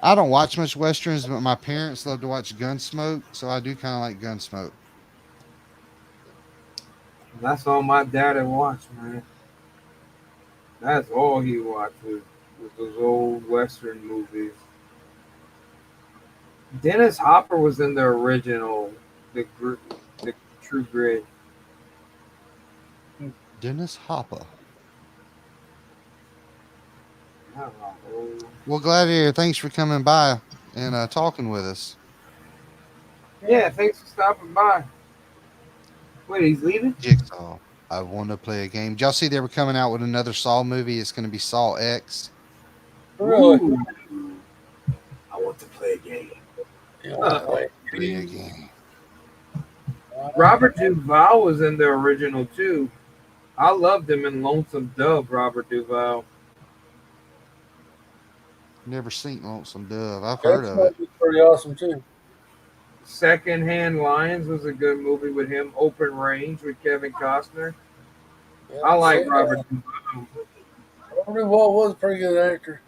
I don't watch much westerns, but my parents love to watch Gunsmoke, so I do kind of like Gunsmoke. That's all my dad had watched, man. That's all he watched was those old Western movies. Dennis Hopper was in the original, the True Grit. Dennis Hopper. I don't know. Well, Gladiator, thanks for coming by and talking with us. Yeah, thanks for stopping by. Wait, he's leaving? Jigsaw. I want to play a game. Did y'all see they were coming out with another Saw movie? It's going to be Saw X. Really? Ooh. I want to play a game. Play a game. Robert Duvall was in the original too. I loved him in Lonesome Dove, Robert Duvall. Never seen Lonesome Dove. I've heard of it. Pretty awesome too. Secondhand Lions was a good movie with him. Open Range with Kevin Costner. Yeah, I like see, Robert Duvall. I Robert Duvall was a pretty good actor.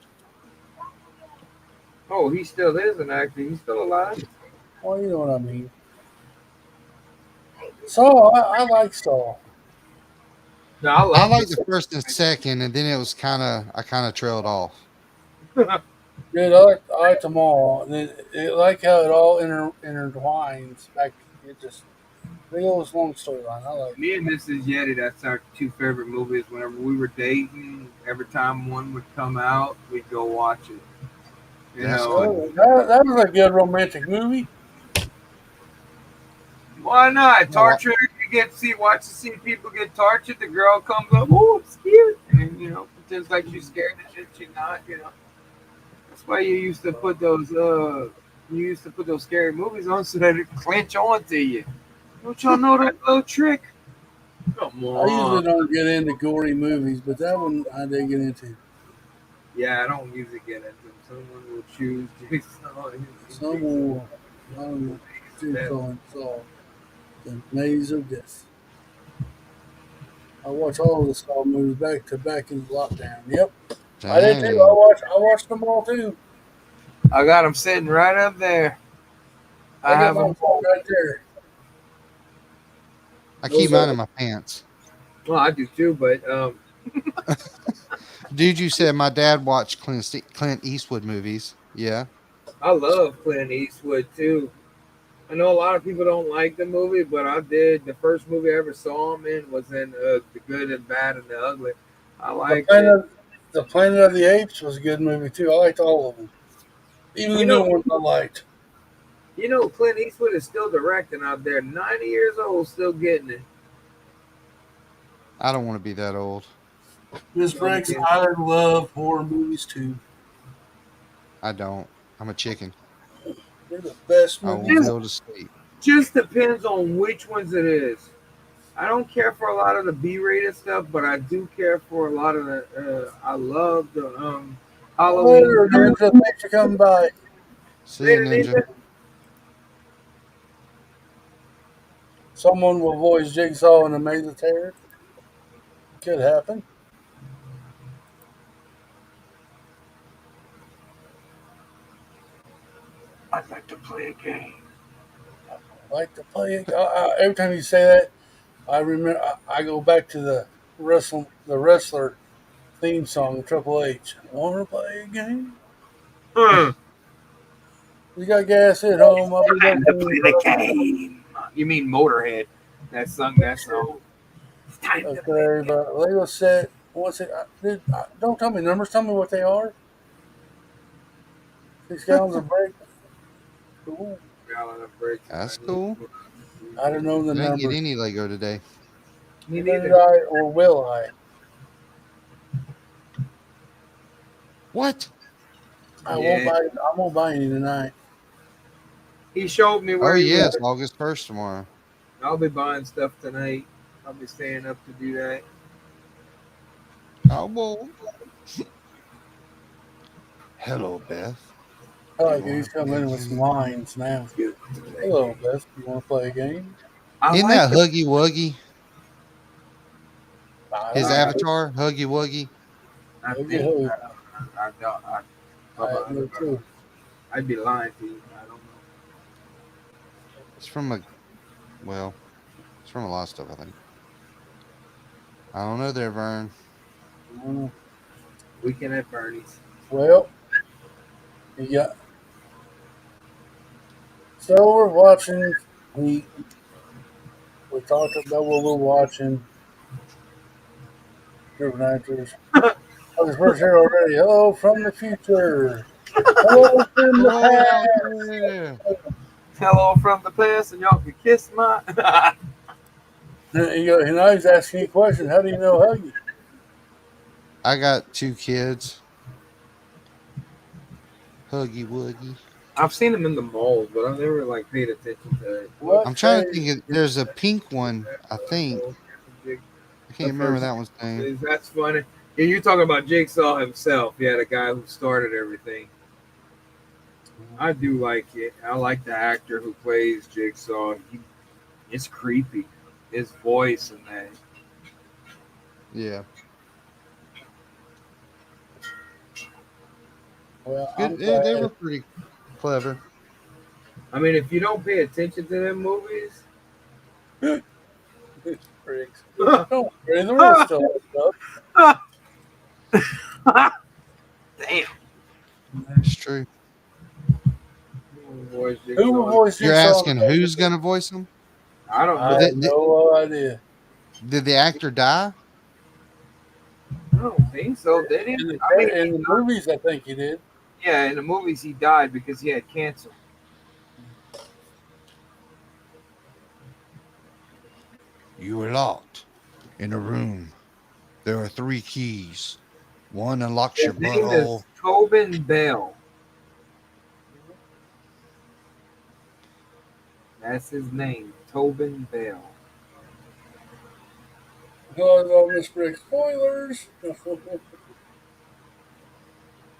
Oh, he still is an actor. He's still alive. Well, you know what I mean. Saw, I like Saw. No, I I love liked this. the first and second, and then it was I kind of trailed off. Dude, I like them all. And it like how it all intertwines. Back, it just big old long storyline. I like. Me and Mrs. Yeti, that's our two favorite movies. Whenever we were dating, every time one would come out, we'd go watch it. You That's know, cool. That was a good romantic movie. why not? No, Torture, you watch to see people get tortured. The girl comes up, oh, it's cute. And, pretends like she's scared of shit. She's not, That's why you used to put those scary movies on so that it clinch on to you. Don't y'all know that little trick? Come I usually on. don't get into gory movies, but that one I did get into. Yeah, I don't usually get into them. Someone will choose Jason. Some will, I don't know, Jigsaw and Saw, The Maze of Death. I watched all of the Saw movies back to back in lockdown. Yep, I did too. dang. I watched them all too. I got them sitting right up there. I I got have mine them all. right there. I keep Those mine are in my pants. Well, I do too, but Dude, you said my dad watched Clint Eastwood movies. Yeah. I love Clint Eastwood too. I know a lot of people don't like the movie, but I did. The first movie I ever saw him in was in The Good and Bad and the Ugly. I the liked it. Planet, the Planet of the Apes was a good movie too. I liked all of them, even the You new know, ones. I liked. Clint Eastwood is still directing out there. 90 years old, still getting it. I don't want to be that old. Miss I Briggs, mean, I love horror movies too. I don't. I'm a chicken. They're the best I won't be movies. just able to sleep. just depends on which ones it is. I don't care for a lot of the B-rated stuff, but I do care for a lot of the. I love the Halloween. Later, Ninja, thanks for coming by. See ya, Later, Ninja. Ninja. Someone will voice Jigsaw in the Maze of Terror. Could happen. I'd like to play a game. I like to play it. Every time you say that, I remember. I go back to the wrestler theme song, Triple H. Want to play a game? Hmm. You got gas at home? I'll be Time to looking. play the game. You mean Motorhead? That sung that song. It's time to play. Okay, but Lego set. What's it? Don't tell me numbers. Tell me what they are. 6 gallons of break. Ooh, Gallon of bricks. That's cool. I don't know the I didn't get numbers. any Lego today. Me Did neither. I or will I? What? I won't Yeah. buy. I won't buy any tonight. He showed me Oh where he yeah, was. it's August 1st tomorrow. I'll be buying stuff tonight. I'll be staying up to do that. I won't. Hello, Beth. I like it. He's coming in with some lines now. Hello, Beth. You want to play a game? I Isn't like that Huggy Wuggy? His I avatar, Huggy Wuggy. I don't think know. I don't. I do too. I'd be lying to you. I don't know. It's from it's from a lot of stuff, I think. I don't know there, Vern. Weekend at Bernie's. Well, you got. So we're watching. We we talked about what we're watching. Different actors. I was first here already. Hello from the future. Hello from the Oh past. yeah. Hello from the past, and y'all can kiss my. And now he's asking you a question. How do you know Huggy? I got 2 kids. Huggy Wuggy. I've seen them in the malls, but I've never paid attention to it. What? I'm trying to think. There's a pink one. I think I The can't remember first that one's name. that's funny. Yeah, you're talking about Jigsaw himself. Yeah, the guy who started everything. I do like it. I like the actor who plays Jigsaw. It's creepy. His voice and that. Yeah. Well, Good. I'm They glad. were pretty clever. I mean, if you don't pay attention to them movies, Briggs. Don't worry, the world still has damn. It's true. Voice Who will Jigsaw. voice You're Jigsaw in asking the who's movie? gonna voice them? I don't I know. have no idea. Did the actor die? I don't think so. Did he? I mean, In the movies, I think he did. yeah, in the movies he died because he had cancer. You are locked in a room. There are 3 keys. One unlocks His your name butthole. is Tobin Bell. That's his name, Tobin Bell. Oh, Miss Briggs. Spoilers.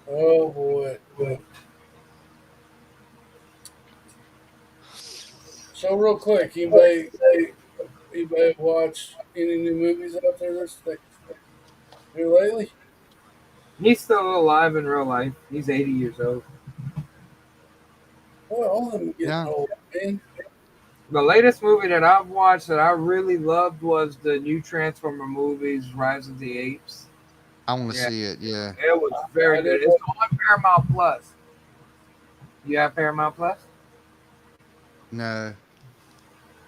Oh boy. So real quick, anybody watch any new movies out there this here lately? He's still alive in real life. He's 80 years old. Boy, all of them are getting Yeah, old, man. The latest movie that I've watched that I really loved was the new Transformer movies, Rise of the Apes. I want to Yeah, see it. Yeah. it was very I good. did It's on Paramount Plus. You have Paramount Plus? No,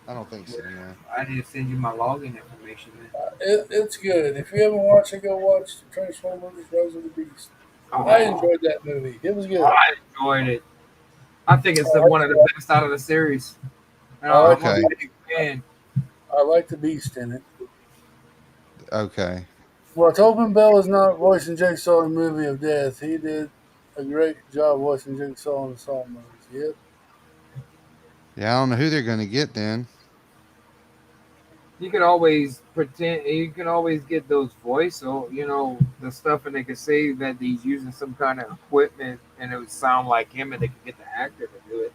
I don't think Yeah. so. No. I need to send you my login information then. it's good. If you haven't watched it, go watch the Transformers: Rise of the Beast. I Oh, enjoyed that movie. It was good. I enjoyed it. I think it's one of the best out of the series. And I like I'm a Okay. big fan. I like the Beast in it. Okay. Well, Tobin Bell is not voicing Jigsaw in Movie of Death. He did a great job voicing Jigsaw in the Saw movies. Yep. Yeah, I don't know who they're gonna get then. You can always pretend. You can always get those voice, so the stuff, and they can say that he's using some kind of equipment, and it would sound like him, and they can get the actor to do it.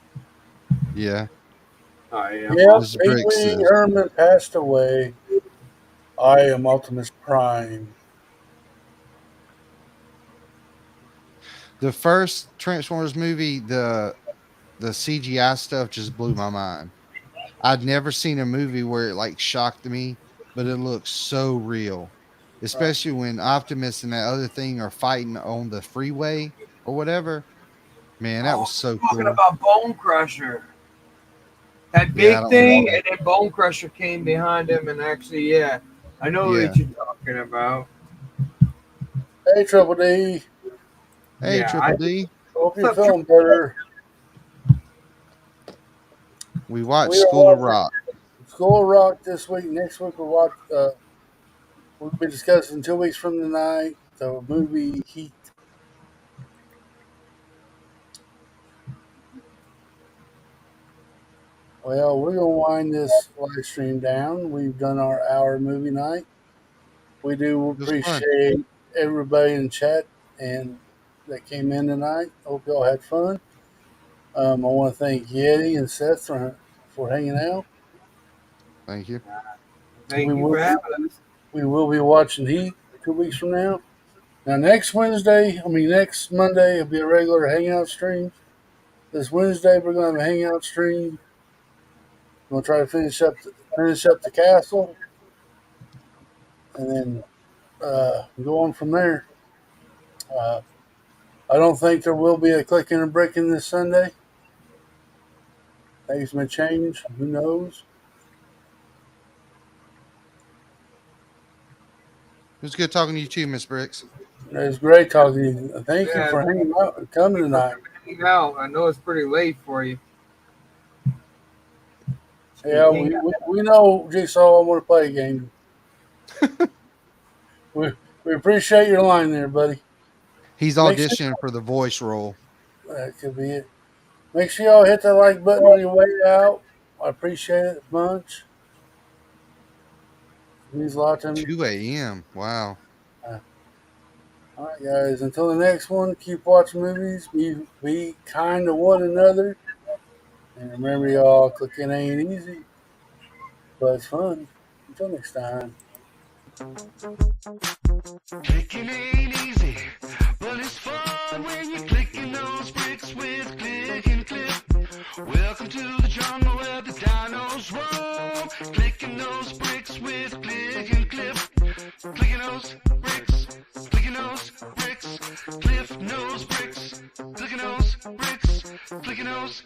Yeah. Oh yeah, Yep. Mrs. Pee Briggs Wee says Herman passed away. I am Optimus Prime. the first Transformers movie, the CGI stuff just blew my mind. I'd never seen a movie where it like shocked me, but it looks so real. Right. Especially when Optimus and that other thing are fighting on the freeway or whatever. Man, that Oh, was so you're talking cool. about Bone Crusher, that Yeah, I big don't remember thing, that. and then Bone Crusher came behind him, and actually, yeah, I know Yeah. what you're talking about. Hey, Triple D. Hey, Yeah, I Triple D. Hope what's you're up, feeling better. We watched We are School of watching Rock. School of Rock this week. Next week we'll be discussing 2 weeks from tonight the movie Heat. Well, we're gonna wind this live stream down. We've done our hour movie night. We do It was fun. appreciate everybody in chat and that came in tonight. Hope y'all had fun. I want to thank Yeti and Seth for hanging out. Thank you. We thank you will for having us. we will be watching Heat 2 weeks from now. Now next Monday will be a regular hangout stream. This Wednesday we're gonna have a hangout stream. We're gonna try to finish up the castle and then go on from there. Uh, I don't think there will be a clicking and breaking this Sunday. Things may change. Who knows? It was good talking to you too, Miss Briggs. It's great talking to you. Thank you Yeah, for hanging out and coming thank you for tonight. hanging out. I know it's pretty late for you. Yeah, Hang we know Jigsaw. I want to play a game. We appreciate your line there, buddy. He's Make sure auditioning for the voice role. that could be it. Make sure y'all hit that like button on your way out. I appreciate it a bunch. It means a lot to me. 2 a.m. Wow. Uh, all right, guys. Until the next one, keep watching movies. Be kind to one another. And remember, y'all, clicking ain't easy, but it's fun. Until next time. Clicking ain't easy, but it's fun when you click dinos roam. Clicking those bricks with click and clip. Clicking those bricks, clicking those bricks. Cliff nose bricks, clicking those bricks, clicking those